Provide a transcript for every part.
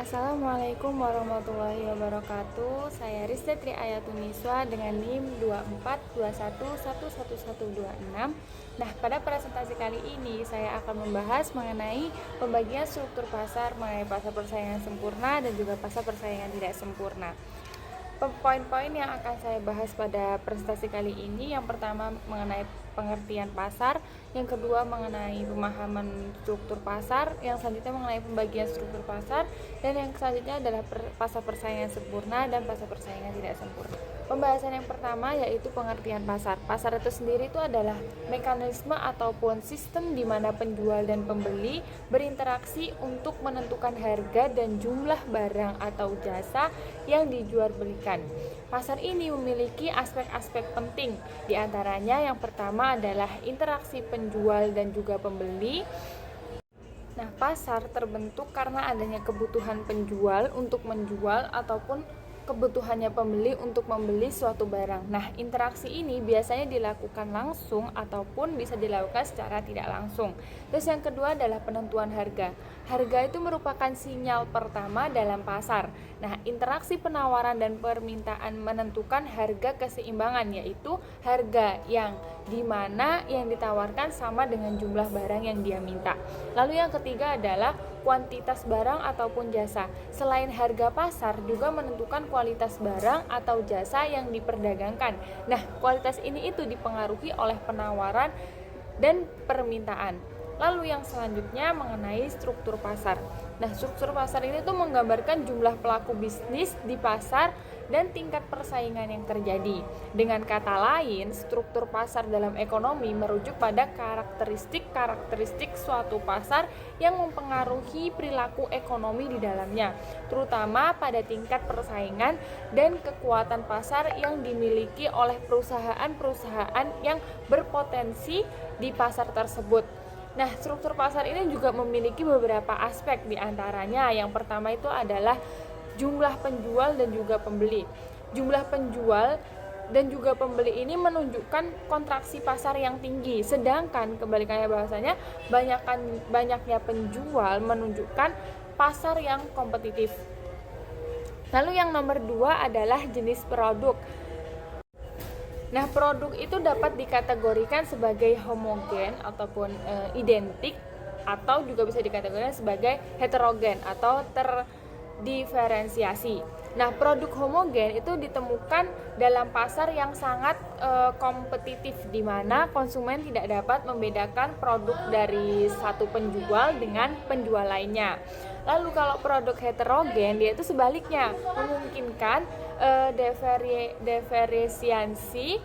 Assalamualaikum warahmatullahi wabarakatuh. Saya Rista Tri Ayatuniswa dengan NIM 2421111126. Nah, pada presentasi kali ini saya akan membahas mengenai pembagian struktur pasar mengenai pasar persaingan sempurna dan juga pasar persaingan tidak sempurna. Poin-poin yang akan saya bahas pada presentasi kali ini, yang pertama mengenai pengertian pasar, yang kedua mengenai pemahaman struktur pasar, yang selanjutnya mengenai pembagian struktur pasar, dan yang selanjutnya adalah pasar persaingan sempurna dan pasar persaingan tidak sempurna. Pembahasan yang pertama yaitu pengertian pasar. Pasar itu sendiri itu adalah mekanisme ataupun sistem di mana penjual dan pembeli berinteraksi untuk menentukan harga dan jumlah barang atau jasa yang dijual belikan. Pasar ini memiliki aspek-aspek penting, diantaranya yang pertama adalah interaksi penjual dan juga pembeli. Nah, pasar terbentuk karena adanya kebutuhan penjual untuk menjual ataupun kebutuhannya pembeli untuk membeli suatu barang. Nah, interaksi ini biasanya dilakukan langsung ataupun bisa dilakukan secara tidak langsung. Terus yang kedua adalah penentuan harga. Harga itu merupakan sinyal pertama dalam pasar. Nah, interaksi penawaran dan permintaan menentukan harga keseimbangan, yaitu harga yang dimana yang ditawarkan sama dengan jumlah barang yang dia minta. Lalu yang ketiga adalah kuantitas barang ataupun jasa. Selain harga, pasar juga menentukan kualitas barang atau jasa yang diperdagangkan. Nah, kualitas ini itu dipengaruhi oleh penawaran dan permintaan. Lalu yang selanjutnya mengenai struktur pasar. Nah, struktur pasar ini tuh menggambarkan jumlah pelaku bisnis di pasar dan tingkat persaingan yang terjadi. Dengan kata lain, struktur pasar dalam ekonomi merujuk pada karakteristik suatu pasar yang mempengaruhi perilaku ekonomi di dalamnya, terutama pada tingkat persaingan dan kekuatan pasar yang dimiliki oleh perusahaan-perusahaan yang berpotensi di pasar tersebut. Nah, struktur pasar ini juga memiliki beberapa aspek, diantaranya yang pertama itu adalah jumlah penjual dan juga pembeli. Jumlah penjual dan juga pembeli ini menunjukkan kontraksi pasar yang tinggi, sedangkan kebalikannya bahwasanya banyaknya penjual menunjukkan pasar yang kompetitif. Lalu yang nomor 2 adalah jenis produk. Nah, produk itu dapat dikategorikan sebagai homogen ataupun identik, atau juga bisa dikategorikan sebagai heterogen atau terdiferensiasi. Nah, produk homogen itu ditemukan dalam pasar yang sangat kompetitif, di mana konsumen tidak dapat membedakan produk dari satu penjual dengan penjual lainnya. Lalu kalau produk heterogen, dia itu sebaliknya, memungkinkan diferensiasi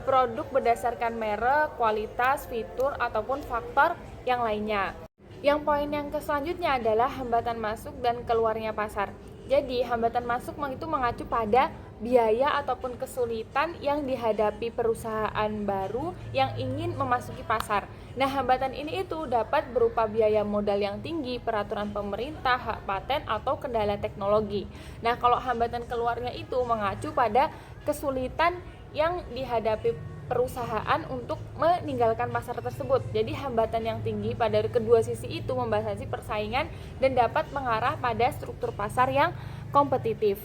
produk berdasarkan merek, kualitas, fitur, ataupun faktor yang lainnya. Yang poin yang selanjutnya adalah hambatan masuk dan keluarnya pasar. Jadi, hambatan masuk itu mengacu pada biaya ataupun kesulitan yang dihadapi perusahaan baru yang ingin memasuki pasar. Nah, hambatan ini itu dapat berupa biaya modal yang tinggi, peraturan pemerintah, hak paten, atau kendala teknologi. Nah, kalau hambatan keluarnya itu mengacu pada kesulitan yang dihadapi perusahaan untuk meninggalkan pasar tersebut. Jadi hambatan yang tinggi pada kedua sisi itu membatasi persaingan dan dapat mengarah pada struktur pasar yang kompetitif.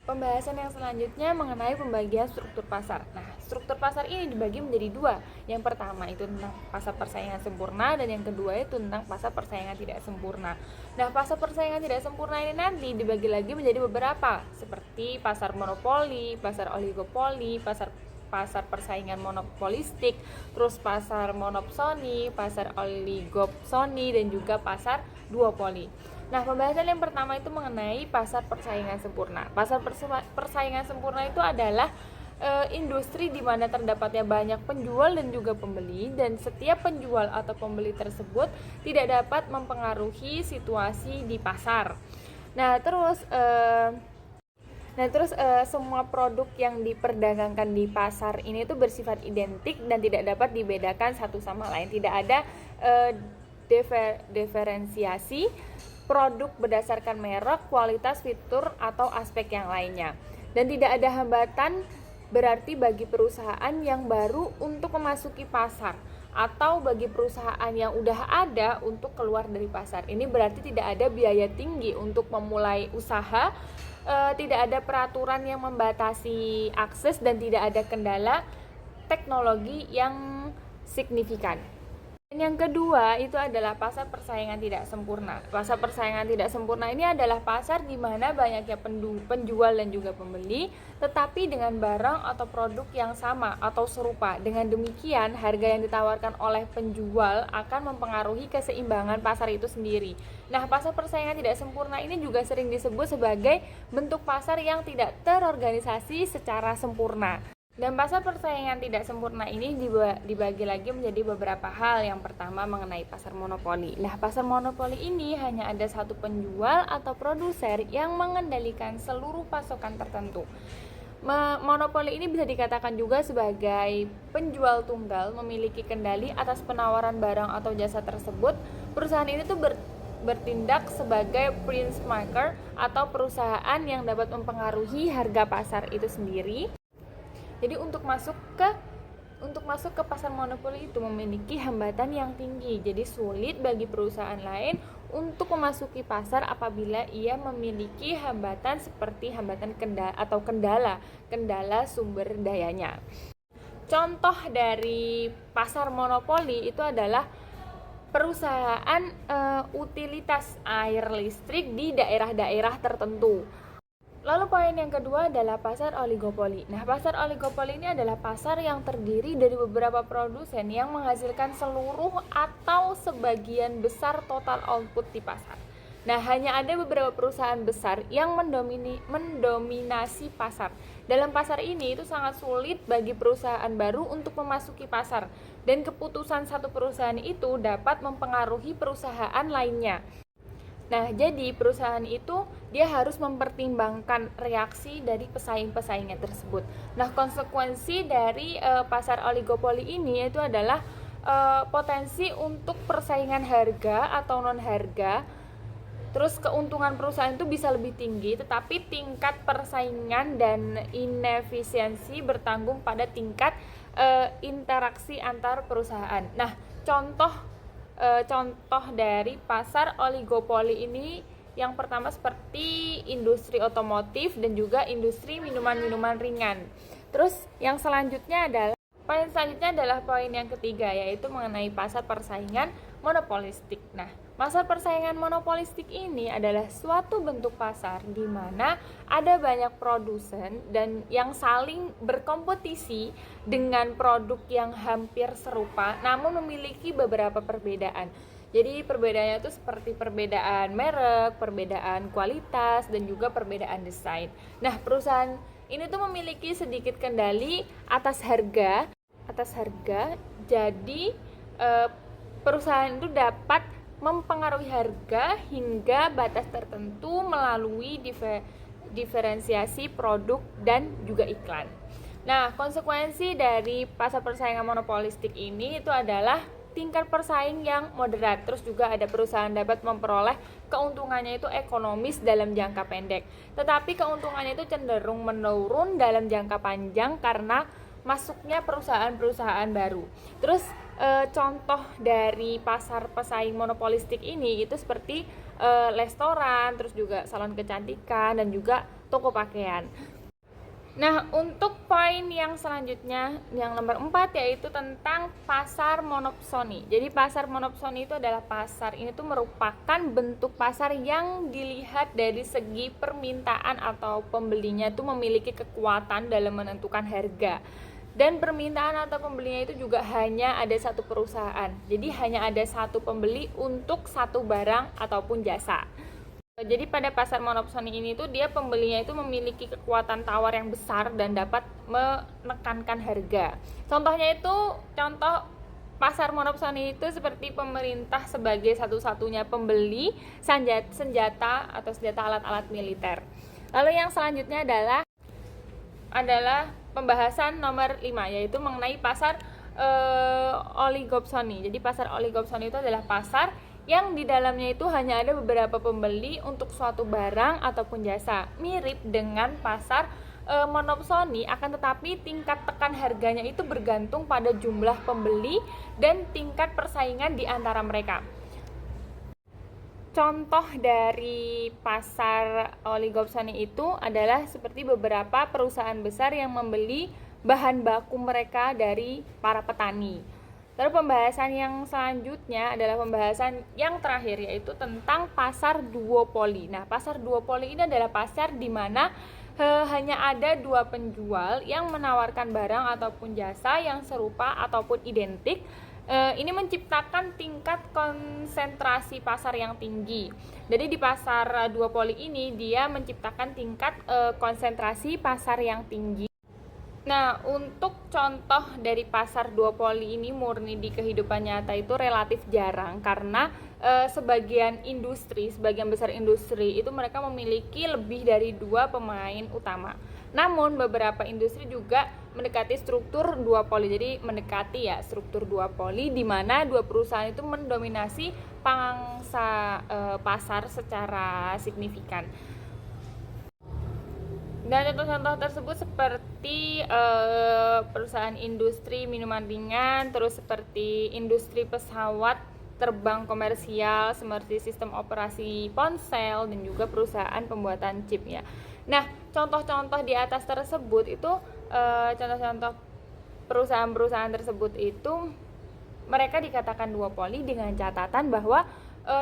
Pembahasan yang selanjutnya mengenai pembagian struktur pasar. Nah, struktur pasar ini dibagi menjadi dua. Yang pertama itu tentang pasar persaingan sempurna, dan yang kedua itu tentang pasar persaingan tidak sempurna. Nah, pasar persaingan tidak sempurna ini nanti dibagi lagi menjadi beberapa, seperti pasar monopoli, pasar oligopoli, pasar persaingan monopolistik, terus pasar monopsoni, pasar oligopsoni, dan juga pasar duopoli. Nah, pembahasan yang pertama itu mengenai pasar persaingan sempurna. Pasar persaingan sempurna itu adalah industri di mana terdapatnya banyak penjual dan juga pembeli, dan setiap penjual atau pembeli tersebut tidak dapat mempengaruhi situasi di pasar. Nah, terus semua produk yang diperdagangkan di pasar ini tuh bersifat identik dan tidak dapat dibedakan satu sama lain. Tidak ada diferensiasi produk berdasarkan merek, kualitas, fitur, atau aspek yang lainnya. Dan tidak ada hambatan berarti bagi perusahaan yang baru untuk memasuki pasar atau bagi perusahaan yang udah ada untuk keluar dari pasar. Ini berarti tidak ada biaya tinggi untuk memulai usaha, tidak ada peraturan yang membatasi akses, dan tidak ada kendala teknologi yang signifikan. Dan yang kedua itu adalah pasar persaingan tidak sempurna. Pasar persaingan tidak sempurna ini adalah pasar di mana banyaknya penjual dan juga pembeli, tetapi dengan barang atau produk yang sama atau serupa. Dengan demikian, harga yang ditawarkan oleh penjual akan mempengaruhi keseimbangan pasar itu sendiri. Nah, pasar persaingan tidak sempurna ini juga sering disebut sebagai bentuk pasar yang tidak terorganisasi secara sempurna. Dan pasar persaingan tidak sempurna ini dibagi lagi menjadi beberapa hal. Yang pertama mengenai pasar monopoli. Nah, pasar monopoli ini hanya ada satu penjual atau produser yang mengendalikan seluruh pasokan tertentu. Monopoli ini bisa dikatakan juga sebagai penjual tunggal memiliki kendali atas penawaran barang atau jasa tersebut. Perusahaan ini tuh bertindak sebagai prince maker atau perusahaan yang dapat mempengaruhi harga pasar itu sendiri. Jadi untuk masuk ke pasar monopoli itu memiliki hambatan yang tinggi. Jadi sulit bagi perusahaan lain untuk memasuki pasar apabila ia memiliki hambatan seperti hambatan kendala sumber dayanya. Contoh dari pasar monopoli itu adalah perusahaan utilitas air listrik di daerah-daerah tertentu. Lalu poin yang kedua adalah pasar oligopoli. Nah, pasar oligopoli ini adalah pasar yang terdiri dari beberapa produsen yang menghasilkan seluruh atau sebagian besar total output di pasar. Nah, hanya ada beberapa perusahaan besar yang mendominasi pasar. Dalam pasar ini itu sangat sulit bagi perusahaan baru untuk memasuki pasar, dan keputusan satu perusahaan itu dapat mempengaruhi perusahaan lainnya. Nah, jadi perusahaan itu dia harus mempertimbangkan reaksi dari pesaing-pesaingnya tersebut. Nah, konsekuensi dari pasar oligopoli ini itu adalah potensi untuk persaingan harga atau non harga. Terus keuntungan perusahaan itu bisa lebih tinggi, tetapi tingkat persaingan dan inefisiensi bertanggung pada tingkat interaksi antar perusahaan. Nah, contoh dari pasar oligopoli ini yang pertama seperti industri otomotif dan juga industri minuman-minuman ringan. Terus yang selanjutnya adalah poin yang ketiga, yaitu mengenai pasar persaingan monopolistik. Nah, pasar persaingan monopolistik ini adalah suatu bentuk pasar di mana ada banyak produsen dan yang saling berkompetisi dengan produk yang hampir serupa namun memiliki beberapa perbedaan. Jadi perbedaannya itu seperti perbedaan merek, perbedaan kualitas, dan juga perbedaan desain. Nah, perusahaan ini tuh memiliki sedikit kendali atas harga. Jadi perusahaan itu dapat mempengaruhi harga hingga batas tertentu melalui diferensiasi produk dan juga iklan. Nah, konsekuensi dari pasar persaingan monopolistik ini itu adalah tingkat persaing yang moderat. Terus juga ada perusahaan dapat memperoleh keuntungannya itu ekonomis dalam jangka pendek, tetapi keuntungannya itu cenderung menurun dalam jangka panjang karena masuknya perusahaan-perusahaan baru. Terus contoh dari pasar pesaing monopolistik ini itu seperti restoran, terus juga salon kecantikan, dan juga toko pakaian. Nah, untuk poin yang selanjutnya, yang nomor 4, yaitu tentang pasar monopsoni. Jadi pasar monopsoni itu adalah pasar ini tuh merupakan bentuk pasar yang dilihat dari segi permintaan atau pembelinya itu memiliki kekuatan dalam menentukan harga. Dan permintaan atau pembelinya itu juga hanya ada satu perusahaan. Jadi hanya ada satu pembeli untuk satu barang ataupun jasa. Jadi pada pasar monopsoni ini tuh dia pembelinya itu memiliki kekuatan tawar yang besar dan dapat menekankan harga. Contoh pasar monopsoni itu seperti pemerintah sebagai satu-satunya pembeli senjata atau senjata alat-alat militer. Lalu yang selanjutnya adalah pembahasan nomor 5, yaitu mengenai pasar oligopsoni. Jadi pasar oligopsoni itu adalah pasar yang di dalamnya itu hanya ada beberapa pembeli untuk suatu barang ataupun jasa, mirip dengan pasar monopsoni, akan tetapi tingkat tekan harganya itu bergantung pada jumlah pembeli dan tingkat persaingan di antara mereka. Contoh dari pasar oligopsoni itu adalah seperti beberapa perusahaan besar yang membeli bahan baku mereka dari para petani. Terus pembahasan yang selanjutnya adalah pembahasan yang terakhir, yaitu tentang pasar duopoli. Nah, pasar duopoli ini adalah pasar di mana hanya ada dua penjual yang menawarkan barang ataupun jasa yang serupa ataupun identik. Ini menciptakan tingkat konsentrasi pasar yang tinggi. Jadi di pasar duopoli ini dia menciptakan tingkat konsentrasi pasar yang tinggi. Nah, untuk contoh dari pasar duopoli ini murni di kehidupan nyata itu relatif jarang, karena sebagian besar industri itu mereka memiliki lebih dari dua pemain utama. Namun beberapa industri juga mendekati struktur duopoli. Jadi mendekati struktur duopoli di mana dua perusahaan itu mendominasi pangsa pasar secara signifikan. Dan contoh-contoh tersebut seperti perusahaan industri minuman ringan, terus seperti industri pesawat terbang komersial, seperti sistem operasi ponsel, dan juga perusahaan pembuatan chip ya. Nah, contoh-contoh di atas tersebut itu contoh-contoh perusahaan-perusahaan tersebut itu mereka dikatakan duopoli dengan catatan bahwa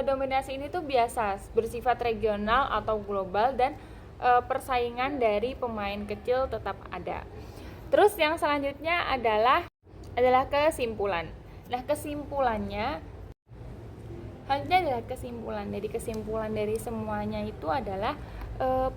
dominasi ini tuh biasa bersifat regional atau global, dan persaingan dari pemain kecil tetap ada. Terus yang selanjutnya adalah kesimpulan. Nah, kesimpulannya adalah kesimpulan dari semuanya itu adalah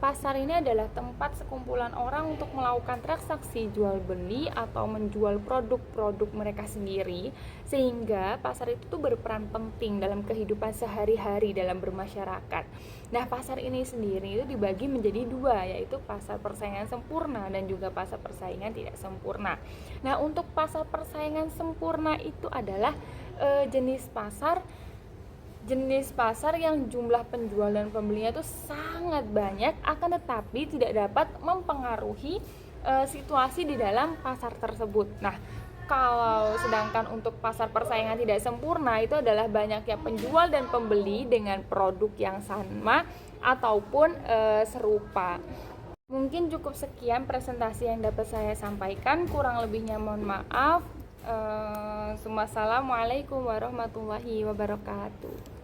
pasar ini adalah tempat sekumpulan orang untuk melakukan transaksi jual beli atau menjual produk-produk mereka sendiri, sehingga pasar itu tuh berperan penting dalam kehidupan sehari-hari dalam bermasyarakat. Nah, pasar ini sendiri itu dibagi menjadi dua, yaitu pasar persaingan sempurna dan juga pasar persaingan tidak sempurna. Nah, untuk pasar persaingan sempurna itu adalah jenis pasar yang jumlah penjual dan pembelinya itu sangat banyak, akan tetapi tidak dapat mempengaruhi situasi di dalam pasar tersebut. Nah, kalau sedangkan untuk pasar persaingan tidak sempurna itu adalah banyaknya penjual dan pembeli dengan produk yang sama ataupun serupa. Mungkin cukup sekian presentasi yang dapat saya sampaikan, kurang lebihnya mohon maaf. Wassalamualaikum warahmatullahi wabarakatuh.